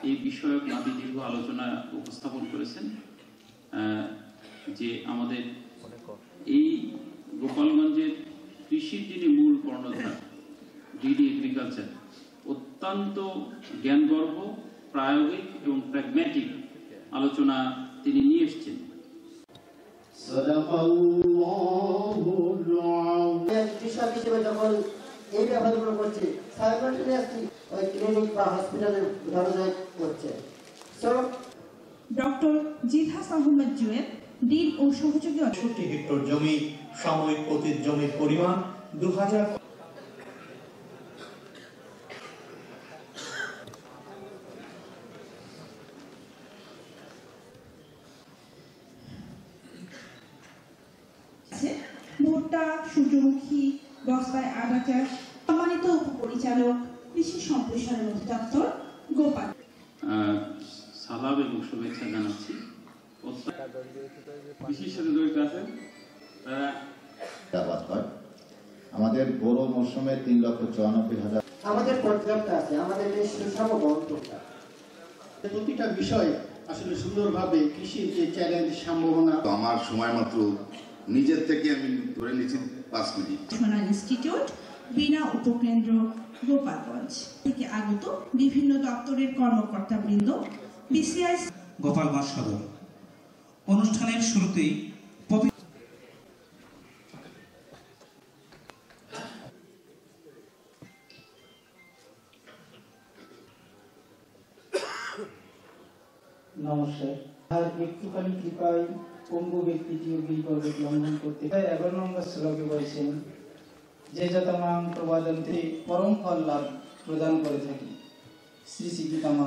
এই বিষয়ক নাবি দীর্ঘ আলোচনা উপস্থাপন করেছেন। যে আমাদের এই গোপালগঞ্জের কৃষির যিনি মূল কর্ণধার ডিডি এগ্রিকালচার অত্যন্ত জ্ঞানগর্ভ, প্রায়োগিক এবং প্র্যাগম্যাটিক আলোচনা তিনি নিয়ে এসছেন। কৃষক হিসেবে যখন এই ব্যাপারগুলো করছে, সাইমালটেনিয়াসলি ওই ক্লিনিক বা হসপিটালের দরজায় করছে। ডক্টর জিহাস আহমেদ জুয়েল, ডিন ও সহযোগী ৬৮ হেক্টর জমি, সাময়িক পতিত জমির পরিমাণ ২০০০। ভুট্টা, সূর্যমুখী, বস্তায় আদা চাষ। সম্মানিত উপপরিচালক কৃষি সম্প্রসারণ অধিদপ্তর গোপাল, সালাম এবং শুভেচ্ছা জানাচ্ছি। কৃষির সাথে জড়িত আছেন তারা আমাদের বড় মৌসুমে ৩,৯৪,০০০ আমাদের পর্যাপ্ত আছে, আমাদের সুষম বহনযোগ্যতা। প্রতিটা বিষয় আসলে সুন্দরভাবে কৃষির যে চ্যালেঞ্জ, সম্ভাবনা। আমার সময় মাত্র নিজের থেকে আমি ধরে নিয়েছি ৫ মিনিট। ন্যাশনাল ইনস্টিটিউট, বিনা উপকেন্দ্র, গোপালগঞ্জ থেকে আগত বিভিন্ন দপ্তরের কর্মকর্তাবৃন্দ, বিসিআই গোপালগঞ্জ সদর। অনুষ্ঠানের শুরুতেই নমস্কার। আর একটুখানি কৃপায় পঙ্গু ব্যক্তিটিও গিরিপর্বত লঙ্ঘন করতে 11 নম্বর শ্লোকে বলছেন, যে যতমাং প্রবাদন্তে পরম ফল লাভ প্রদান করে থাকি। শ্রী শ্রী গীতা